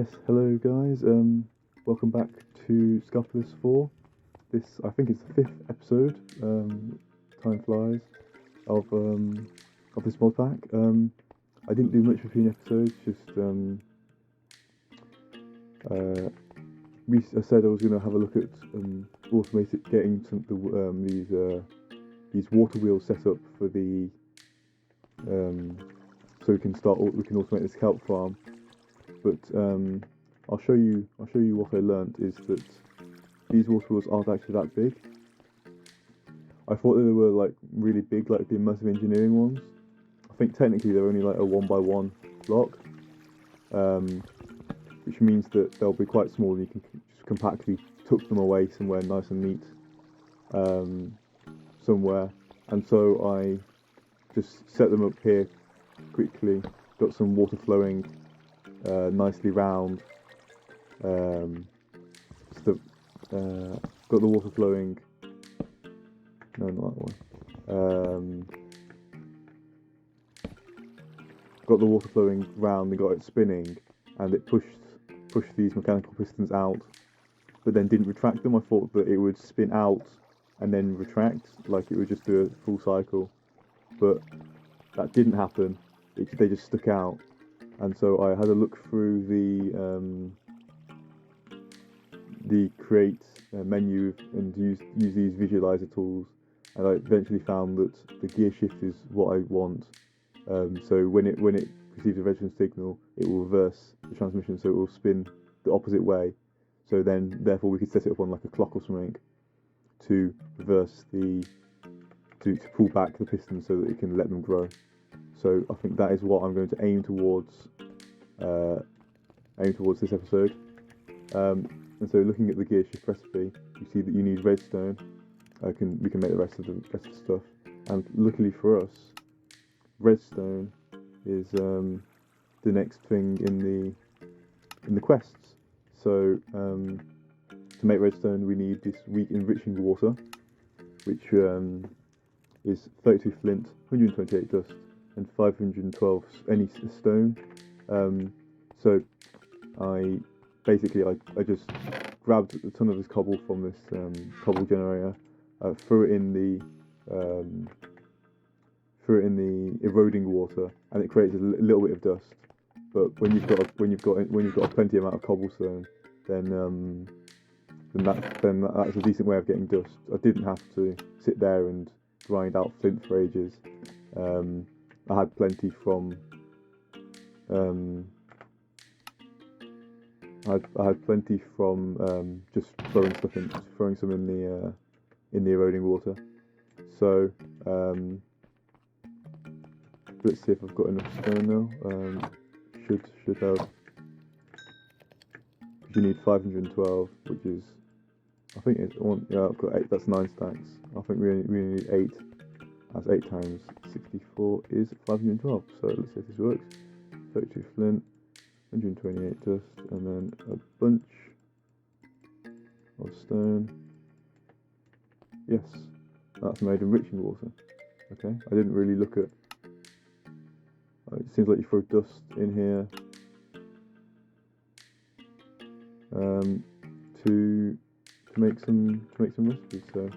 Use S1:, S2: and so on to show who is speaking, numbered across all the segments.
S1: Yes, hello guys. Welcome back to Skyopolis 4. This, I think, is the fifth episode. Time flies of this mod pack. I didn't do much between episodes. Just I said I was going to have a look at getting these water wheels set up for the so we can automate this kelp farm. But I'll show you what I learnt is that these water wheels aren't actually that big. I thought that they were like really big, like the immersive engineering ones. I think technically they're only like a 1x1 block, which means that they'll be quite small and you can just compactly tuck them away somewhere nice and neat, somewhere. And so I just set them up here quickly, got some water flowing nicely round, got the water flowing, no, not that one, got the water flowing round and got it spinning, and it pushed these mechanical pistons out, but then didn't retract them. I thought that it would spin out and then retract, like it would just do a full cycle, but that didn't happen. They just stuck out. And so I had a look through the create menu and use these visualizer tools, and I eventually found that the gear shift is what I want. So when it receives a resonance signal, it will reverse the transmission, so it will spin the opposite way. So then, therefore, we could set it up on like a clock or something to reverse to pull back the piston so that it can let them grow. So I think that is what I'm going to aim towards this episode. And so looking at the gear shift recipe, you see that you need redstone. We can make the rest of the stuff. And luckily for us, redstone is the next thing in the quests. So to make redstone, we need this weak enriching water, which is 32 flint, 128 dust, and 512 any stone. So I just grabbed a ton of this cobble from this cobble generator, threw it in the eroding water, and it creates a little bit of dust. But when you've got a plenty amount of cobblestone, then that's a decent way of getting dust. I didn't have to sit there and grind out flint for ages. I had plenty from just throwing some in the eroding water. So let's see if I've got enough stone now. Should have. You need 512, which is, I think it's one. Yeah, I've got 8. That's 9 stacks. I think we only need 8. That's 8 times 64 is 512. So let's see if this works. 32 flint, 128 dust, and then a bunch of stone. Yes, that's made enriching water. Okay, I didn't really look at. It seems like you throw dust in here to make some recipes. So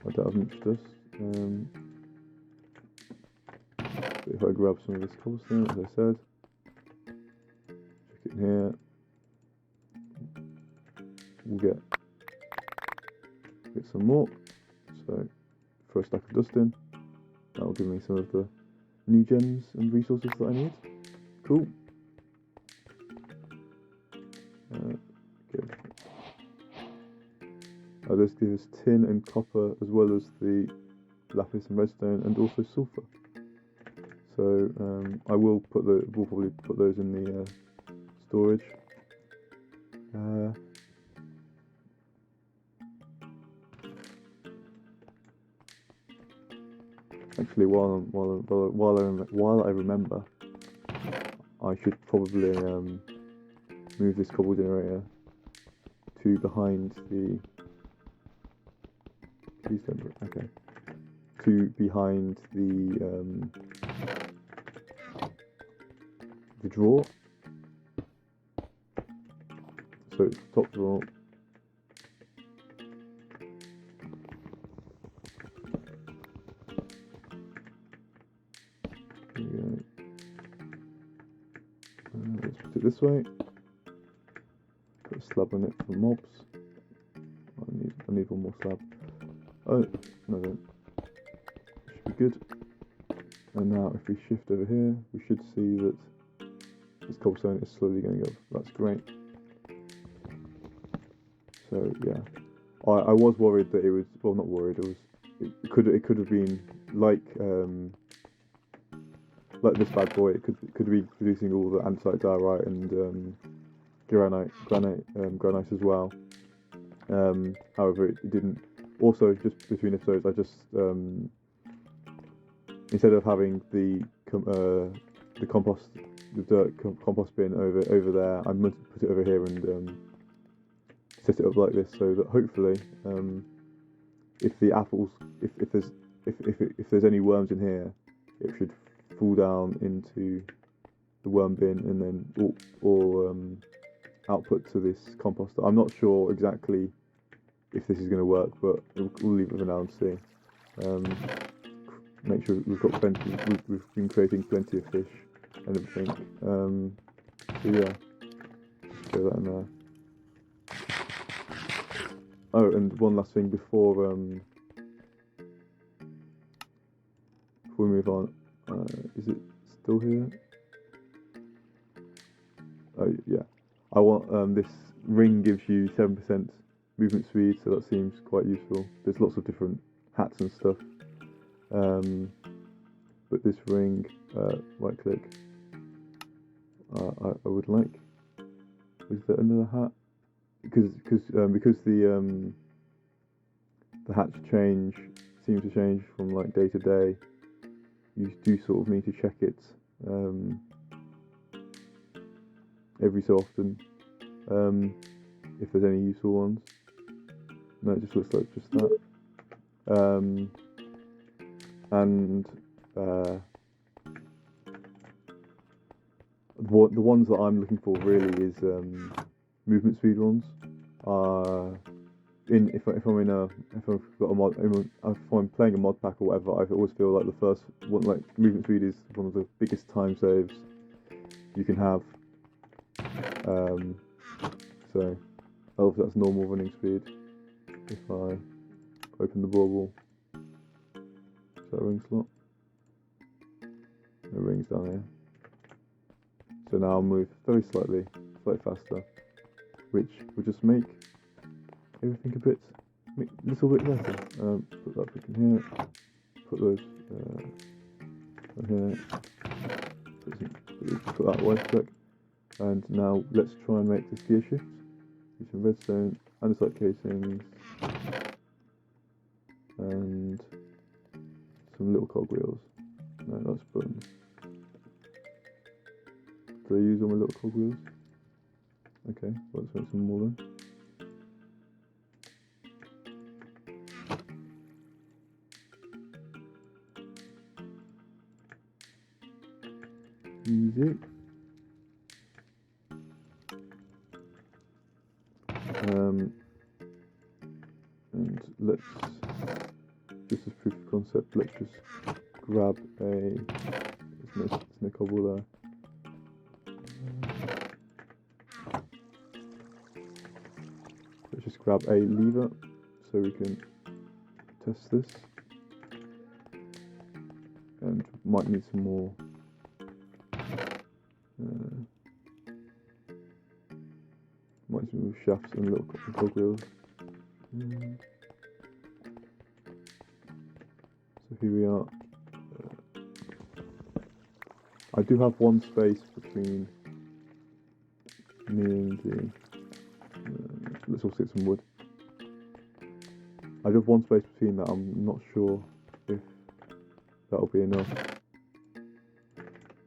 S1: I don't have much dust. If I grab some of this cobblestone, as I said, check it in here, we'll get some more. So throw a stack of dust in. That will give me some of the new gems and resources that I need. Cool. This gives us tin and copper, as well as the lapis and redstone, and also sulfur. So we'll probably put those in the storage. Actually, while I remember, I should probably move this cobble generator to behind the. Please don't. Okay. To behind the drawer, So top drawer. There we go. Let's put it this way. Put a slab on it for mobs. I need one more slab. Oh no, don't. Should be good. And now if we shift over here, we should see that this cobblestone is slowly going up. That's great. So yeah, I was worried that it was, well, not worried. It could have been like this bad boy. It could be producing all the andesite, diorite, and granite as well. However, it didn't. Also, just between episodes, I just instead of having the compost, the dirt compost bin over there, I'm going to put it over here and set it up like this, so that hopefully, if the apples, if there's any worms in here, it should fall down into the worm bin and then or output to this composter. I'm not sure exactly if this is going to work, but we'll leave it for now and see. Make sure we've got plenty. We've been creating plenty of fish and everything. So yeah, just throw that in there. Oh, and one last thing before we move on. Is it still here? Oh yeah. I want this ring gives you 7% movement speed, so that seems quite useful. There's lots of different hats and stuff. But this ring, right click. I would like. Is there another hat? Because the hats seem to change from like day to day. You do sort of need to check it every so often if there's any useful ones. No, it just looks like just that. And the ones that I'm looking for really is movement speed ones. If I'm playing a mod pack or whatever, I always feel like the first one, like movement speed, is one of the biggest time saves you can have. So obviously that's normal running speed. If I open the bauble, is that a ring slot? The ring's down here. So now I'll move very slightly faster, which will just make everything a little bit better. Put that brick in here. Put those in here. Put that white brick. And now let's try and make this gear shift. Use some redstone, andesite casings, and some little cogwheels. No, that's buttons. Do I use all my little cogwheels? Okay, let's make some more then. Easy. And let's, just as proof of concept, let's just grab there's no cobble there. Let's just grab a lever so we can test this. And might need some more shafts and little cogwheels. So here we are. I do have one space between me and the. Let's also get some wood. I do have one space between that. I'm not sure if that'll be enough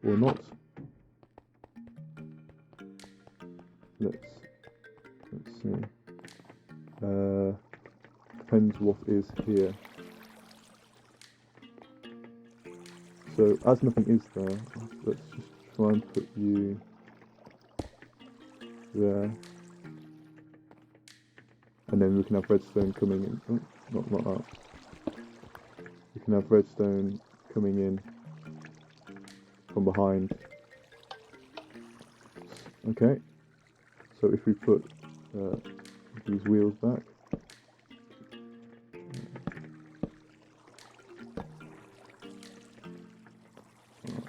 S1: or not. Let's see. Depends what is here. So as nothing is there, let's just try and put you there. and then we can have redstone coming in. Oh, not that. We can have redstone coming in from behind. Okay, so if we put these wheels back,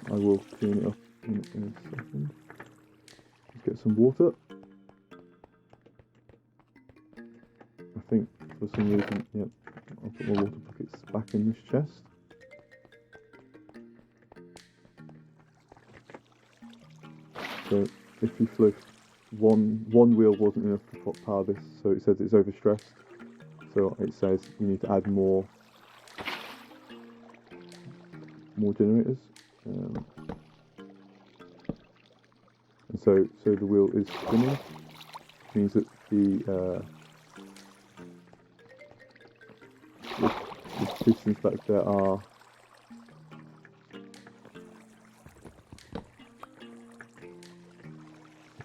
S1: I will clean it up in a second. Let's get some water. I think for some reason, yep, I'll put my water buckets back in this chest. So if you float, one wheel wasn't enough to power this, so it says it's overstressed. So it says you need to add more generators. And so the wheel is spinning, which means that the pistons back there are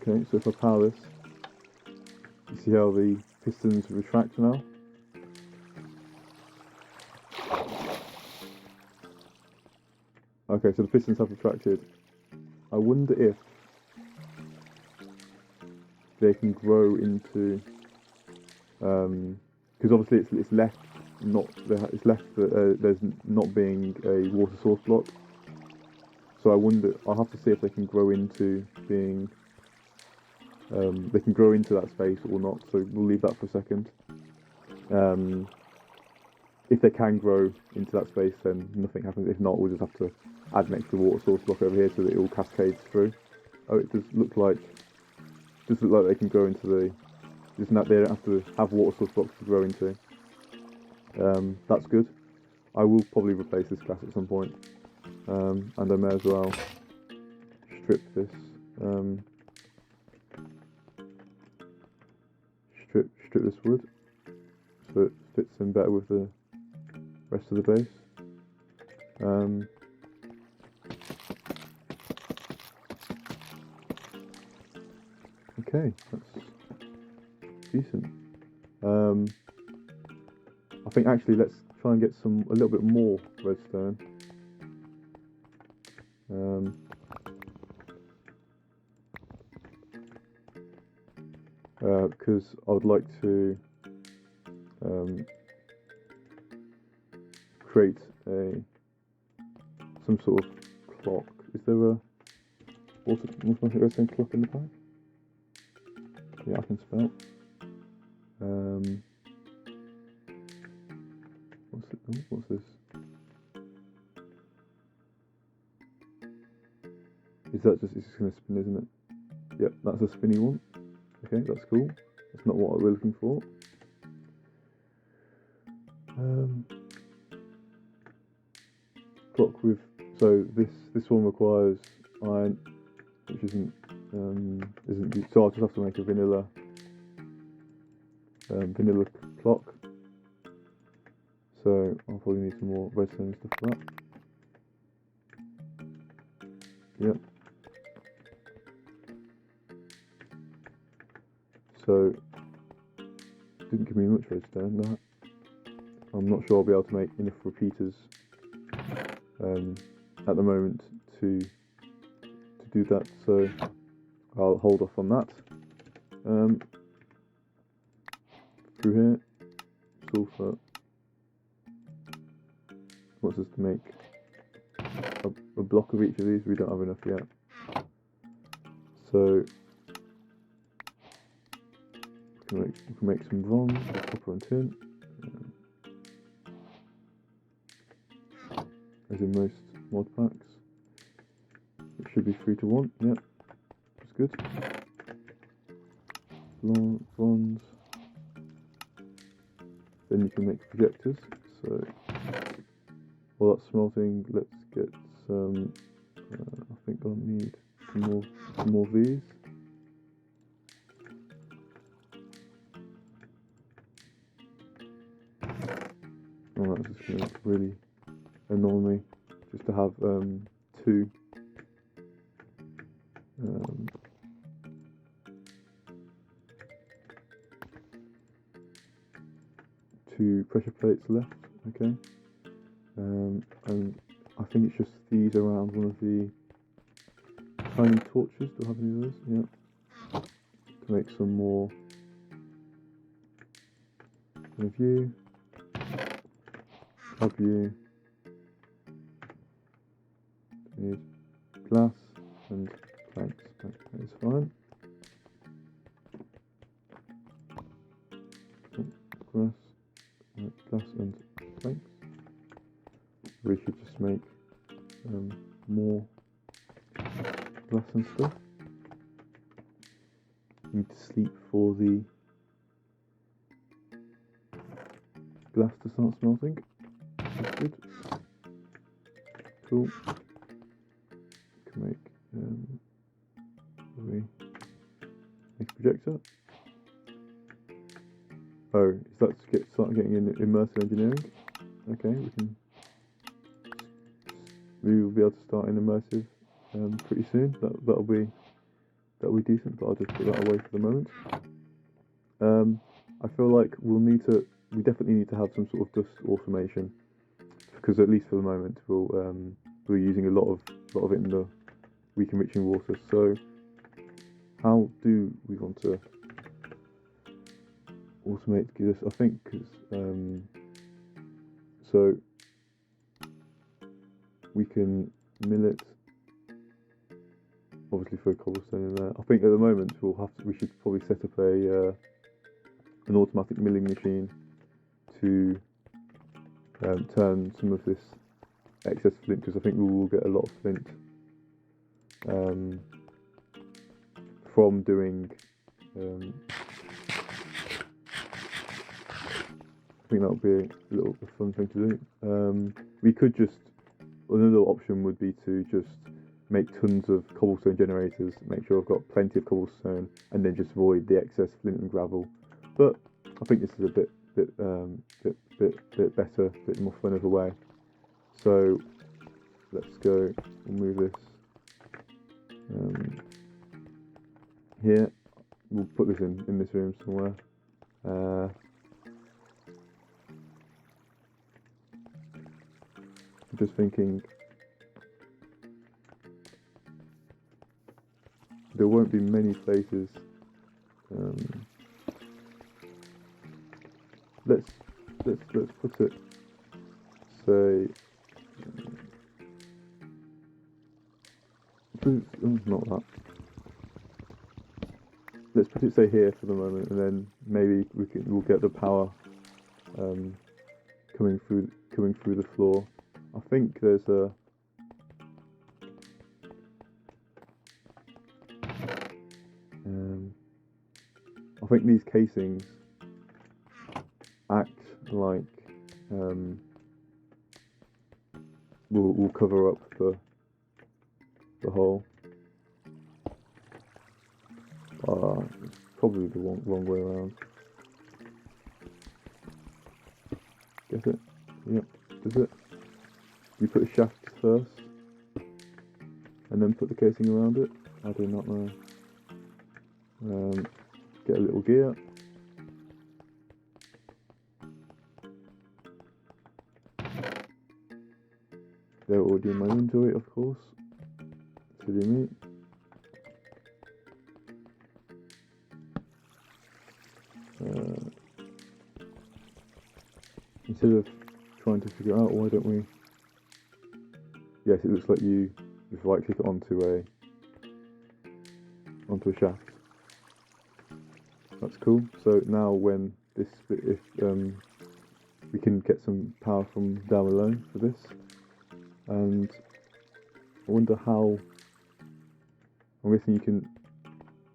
S1: okay. So if I power this, you see how the pistons retract now. Okay, so the pistons have retracted. I wonder if they can grow into, because obviously it's left that there's not being a water source block. So I wonder, I'll have to see if they can grow into being, they can grow into that space or not. So we'll leave that for a second. If they can grow into that space, then nothing happens. If not, we'll just have to add an extra water source block over here so that it all cascades through. Oh, it does look like they can grow into the. They don't have to have water source blocks to grow into. That's good. I will probably replace this glass at some point, and I may as well strip this. Strip this wood so it fits in better with the rest of the base. Okay, that's decent. I think actually let's try and get a little bit more redstone. Because I would like to create some sort of clock. Is there a automatic redstone clock in the pack? Yeah, I can spell. What's this? It's just gonna spin, isn't it? Yep, that's a spinny one. Okay, that's cool. That's not what we're looking for. Clock with, so this one requires iron, which isn't so I'll just have to make a vanilla clock. So I'll probably need some more redstone and stuff for that. Yep. So didn't give me much redstone. That I'm not sure I'll be able to make enough repeaters at the moment to do that. So I'll hold off on that. Through here, sulfur. Wants us to make a block of each of these. We don't have enough yet. So we can make some bronze, copper and tin. As in most mod packs. It should be 3 to 1, yeah. That's good. Bronze. Then you can make projectors. So while that's smelting, let's get some. I think I'll need some more of these. Oh, that's just gonna really annoy me. Just to have two. 2 pressure plates left, okay, and I think it's just these around one of the tiny torches. Do I have any of those? Yeah, to make some more view, hub view, need glass and planks. That is fine. Glass and planks. We should just make more glass and stuff. Need to sleep for the glass to start smelting. That's good. Cool. Can make make a projector. Oh, is that to start getting in immersive engineering? Okay, we will be able to start in immersive pretty soon. That'll be decent, but I'll just put that away for the moment. I feel like we definitely need to have some sort of dust automation, because at least for the moment we're using a lot of it in the weak enriching water. So how do we want to automate this? I think so we can mill it, obviously throw cobblestone in there. I think at the moment we should probably set up an automatic milling machine to turn some of this excess flint, because I think we will get a lot of flint from doing I think that would be a fun thing to do. We could just, another option would be to just make tons of cobblestone generators, make sure I've got plenty of cobblestone, and then just void the excess flint and gravel. But I think this is a bit better, a bit more fun of a way. So let's go and move this here. We'll put this in this room somewhere. I'm just thinking there won't be many places. Let's put it, say, not that. Let's put it, say, here for the moment, and then maybe we'll get the power coming through the floor. I think there's I think these casings act like will cover up the hole. It's probably the wrong way around. Get it? Yep. Does it? You put the shaft first, and then put the casing around it. I do not know. Get a little gear. They're already in my inventory, of course. Silly me. Instead of trying to figure out, why don't we? Yes, it looks like you just right click it onto a shaft. That's cool. So now when this, if we can get some power from down below for this, and I wonder how. I'm guessing you can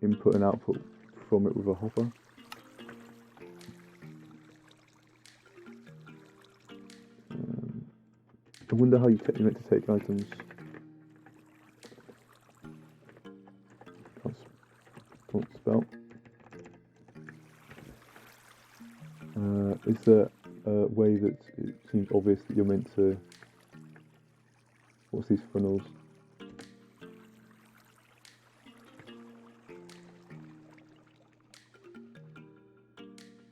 S1: input and output from it with a hopper. I wonder how you're meant to take items. Can't spell. Is there a way that it seems obvious that you're meant to? What's these funnels?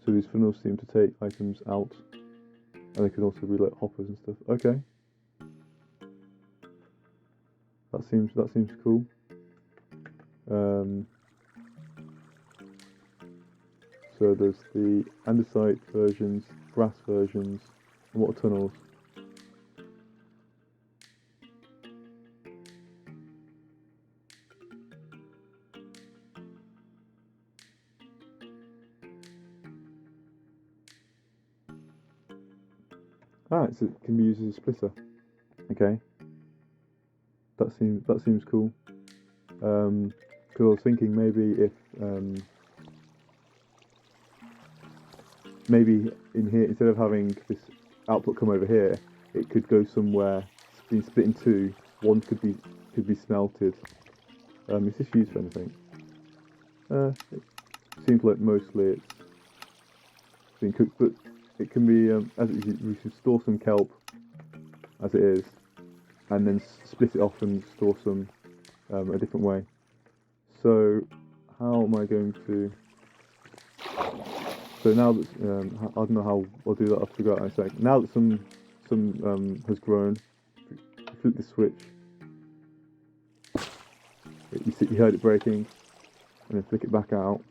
S1: So these funnels seem to take items out, and they can also be like hoppers and stuff. Okay, that seems cool. So there's the andesite versions, brass versions, and water tunnels. So it can be used as a splitter. Okay, that seems cool. Because I was thinking maybe if maybe in here, instead of having this output come over here, it could go somewhere, being split in two. One could be smelted. Is this used for anything? It seems like mostly it's being cooked, but it can be as it is, we should store some kelp as it is, and then split it off and store some a different way. So how am I going to? So now that I don't know how I'll do that. I'll figure out in a sec. Now that some has grown, flip the switch. You heard it breaking, and then flick it back out.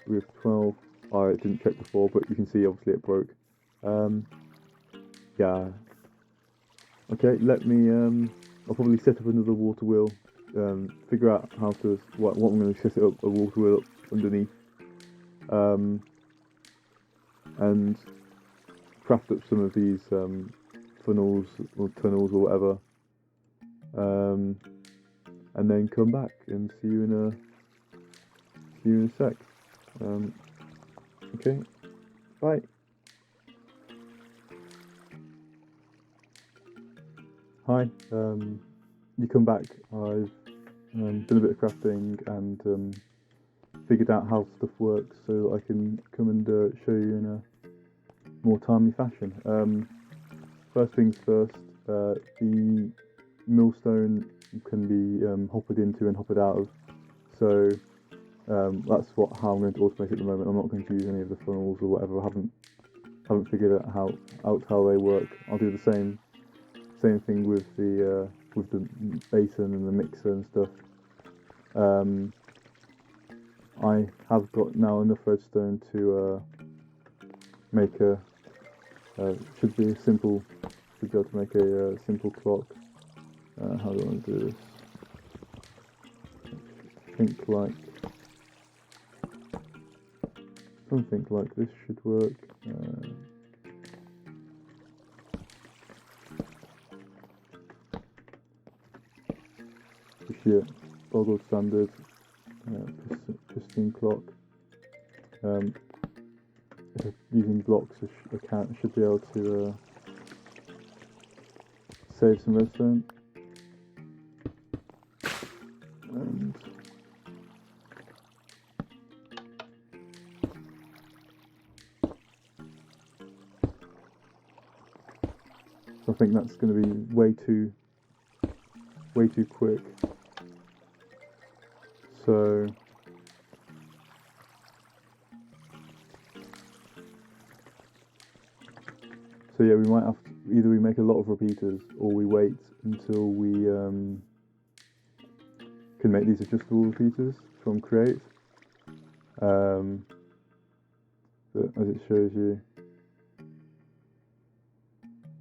S1: We have 12. I didn't check before, but you can see obviously it broke. Yeah. Okay, let me. I'll probably set up another water wheel. Figure out how to what I'm going to set it up a water wheel up underneath, and craft up some of these funnels or tunnels or whatever, and then come back and see you in a sec. Okay, bye. Hi. You come back. I've done a bit of crafting and figured out how stuff works, so that I can come and show you in a more timely fashion. First things first, the millstone can be hoppered into and hoppered out of, so that's how I'm going to automate it at the moment. I'm not going to use any of the funnels or whatever. I haven't figured out how they work. I'll do the same thing with the basin and the mixer and stuff. I have got now enough redstone to make should be able to make a simple clock. How do I want to do this? Something like this should work. Yeah, boggle standard piston clock. Using blocks, I should be able to save some redstone. And so I think that's going to be way too quick. So yeah, we might have to, either we make a lot of repeaters or we wait until we can make these adjustable repeaters from create. But as it shows you,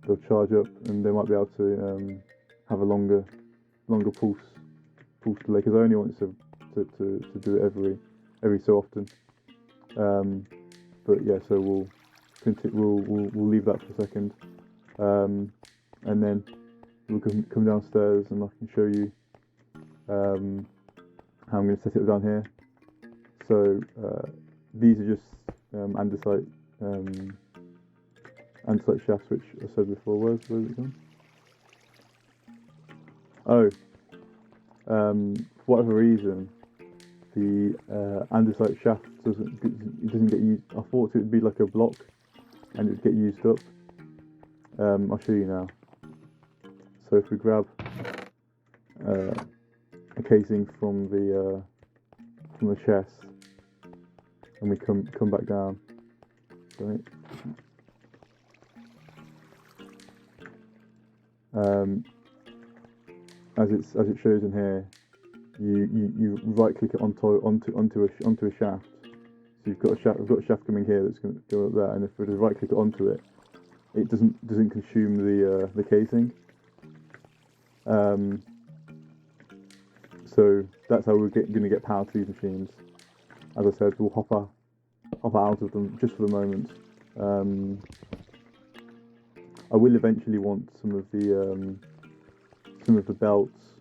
S1: they'll charge up and they might be able to have a longer pulse delay, because I only want to do it every so often. But yeah, so we'll leave that for a second, and then we'll come downstairs and I can show you how I'm going to set it down here. So these are just andesite shafts, which I said before. Where's it gone? Oh, for whatever reason, the andesite shaft doesn't get used. I thought it would be like a block and it would get used up. I'll show you now. So if we grab a casing from the chest, and we come back down. Right. As it shows in here, you right click it onto a shaft. So we've got a shaft coming here that's going to go up there, and if we just right click it onto it, it doesn't consume the casing. So that's how we're going to get power to these machines. As I said, we'll hop out of them just for the moment. I will eventually want some of the belts.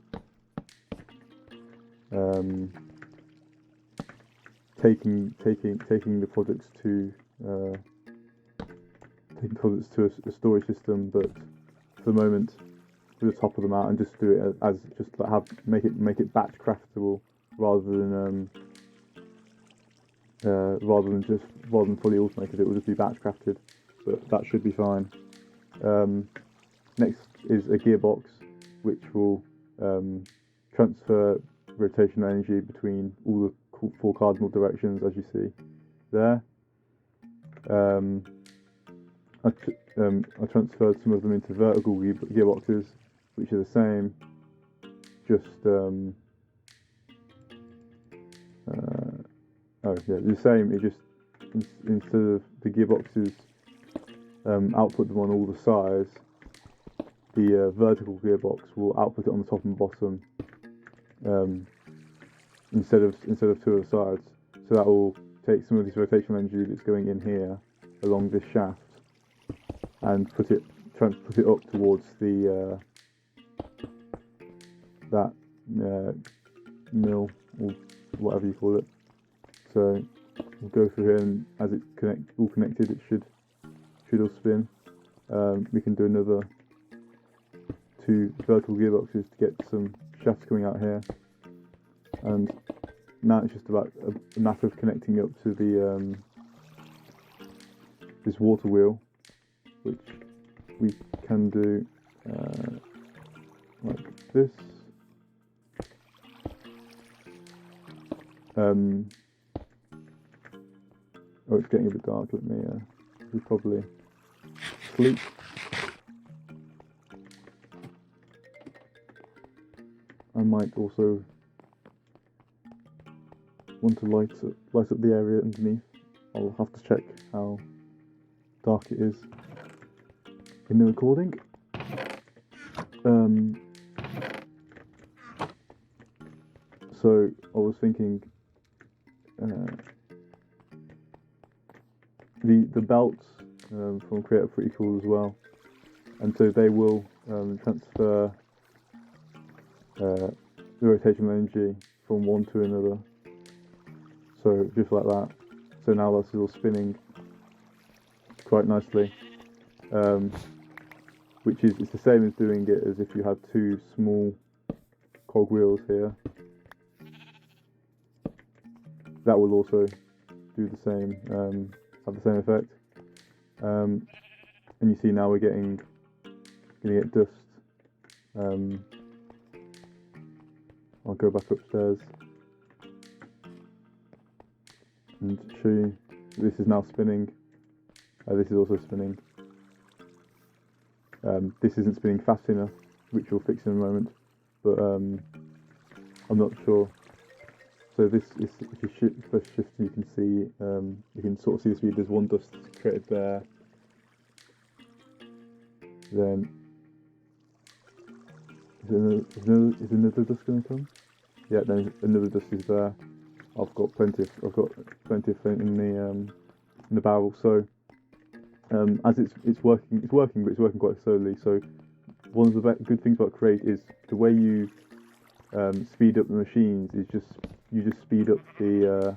S1: Taking the products to a storage system, but for the moment we'll just topple them out and just do it as just like make it batch craftable rather than fully automated. It will just be batch crafted, but that should be fine. Next is a gearbox, which will transfer rotational energy between all the 4 cardinal directions, as you see there. I transferred some of them into vertical gearboxes, which are the same, just the same. It just instead of the gearboxes output them on all the sides, the vertical gearbox will output it on the top and bottom, instead of 2 of the sides. So that will take some of this rotational energy that's going in here along this shaft and put it up towards the that mill, or whatever you call it. So we'll go through here, and as it's all connected, it should all spin. We can do another 2 vertical gearboxes to get some shafts coming out here, and now it's just about a matter of connecting up to the this water wheel, which we can do like this. Oh, it's getting a bit dark. Let me we probably sleep. I might also want to light up the area underneath. I'll have to check how dark it is in the recording. So I was thinking the belts from Create are pretty cool as well, and so they will transfer the rotational energy from one to another. So just like that. So now that's all spinning quite nicely, which is it's the same as doing it as if you had 2 small cog wheels here. That will also do the same, have the same effect. And you see now we're going to get dust. I'll go back upstairs and show you. This is now spinning. This is also spinning. This isn't spinning fast enough, which we'll fix in a moment, but I'm not sure. So this is, if you first shift, you can see, you can sort of see the speed. There's 1 dust created there. Then is another dust going to come? Yeah, then another dust is there. I've got plenty of flint in the barrel. So as it's working, but it's working quite slowly. So one of the good things about Create is the way you speed up the machines is you just speed up the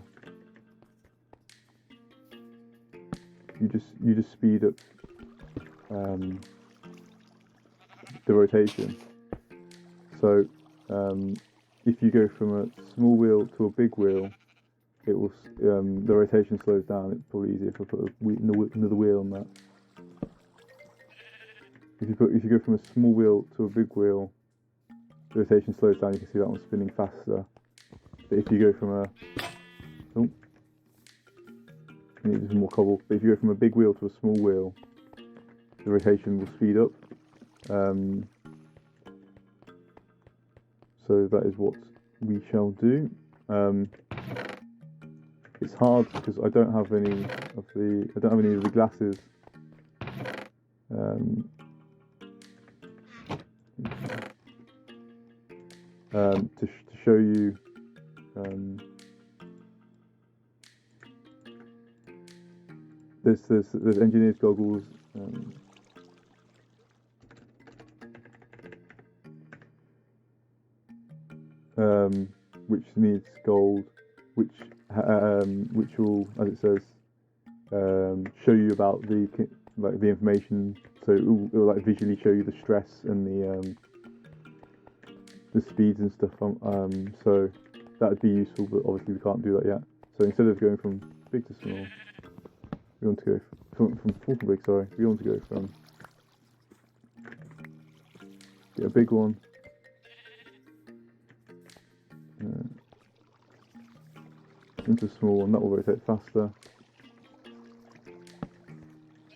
S1: you just speed up the rotation. So if you go from a small wheel to a big wheel, it will the rotation slows down. It's probably easier if I put another wheel on that. If you go from a small wheel to a big wheel, the rotation slows down. You can see that one's spinning faster. But if you go from a need some more cobble. But if you go from a big wheel to a small wheel, the rotation will speed up. So that is what we shall do. It's hard because I don't have any of the glasses. To show you. There's engineer's goggles. Which needs gold, which will, as it says, show you about the information. So it will like visually show you the stress and the speeds and stuff. So that would be useful, but obviously we can't do that yet. So instead of going from big to small, we want to go from small to big. Sorry, we want to go from get a big one. Into a small one, that will rotate faster.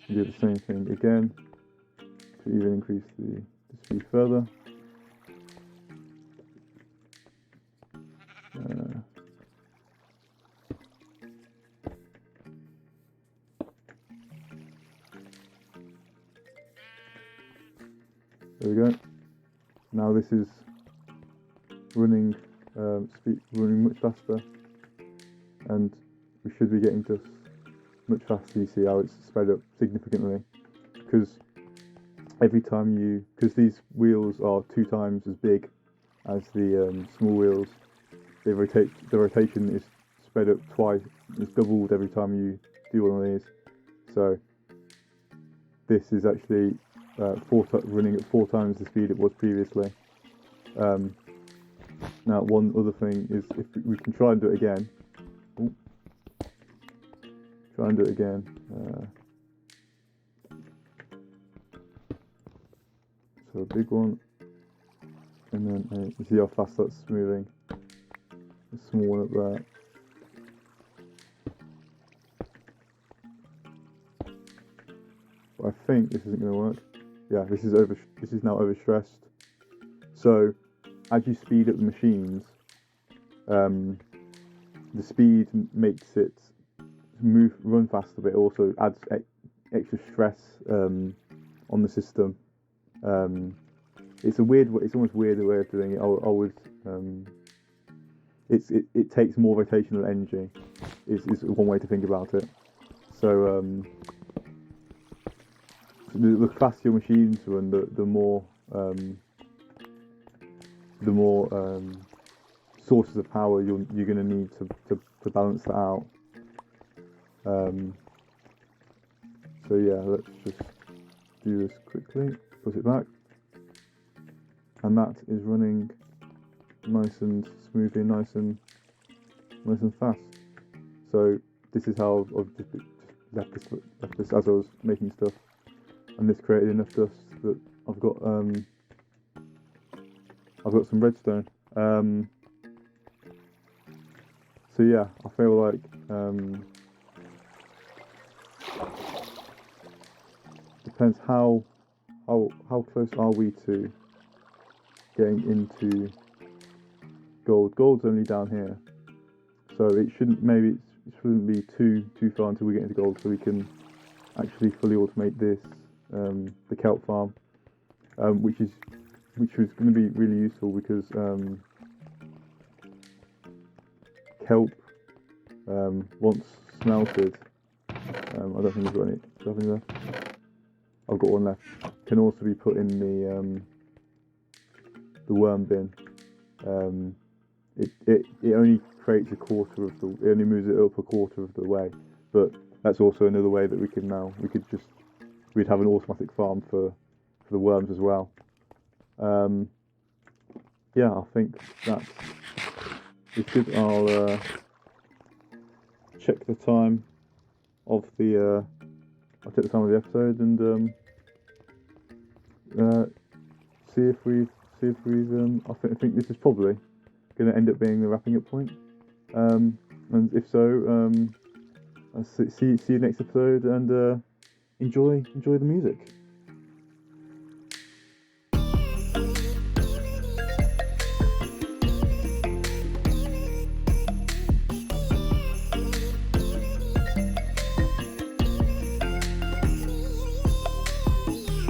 S1: Do the same thing again to even increase the speed further. There we go. Now this is running much faster, and we should be getting just much faster. You see how it's sped up significantly because because these wheels are 2 times as big as the small wheels, the rotation is sped up twice. It's doubled every time you do one of these. So this is actually running at 4 times the speed it was previously. Now, one other thing is if we can try and do it again. Try and do it again. So a big one, and then you see how fast that's moving. A small one up there. But I think this isn't going to work. Yeah, this is now overstressed. So as you speed up the machines, the speed makes it run faster, but it also adds extra stress on the system. It's almost weird way of doing it. It takes more rotational energy. Is one way to think about it. So the faster your machines run, the more sources of power you're going to need to balance that out. So yeah, let's just do this quickly. Put it back, and that is running nice and smoothly, nice and fast. So this is how I've just left this as I was making stuff, and this created enough dust that I've got some redstone. So yeah, I feel like depends how close are we to getting into gold. Gold's only down here, so it shouldn't be too far until we get into gold, so we can actually fully automate this the kelp farm, which was going to be really useful because kelp once smelted, I don't think we've got any. Do I have any left? I've got one left. Can also be put in the worm bin. It only creates it only moves it up a quarter of the way, but that's also another way that we'd have an automatic farm for the worms as well. Yeah, I think that's it. I'll check the time of the episode and see if we've I think this is probably going to end up being the wrapping up point. And if so, I'll see you next episode, and enjoy the music.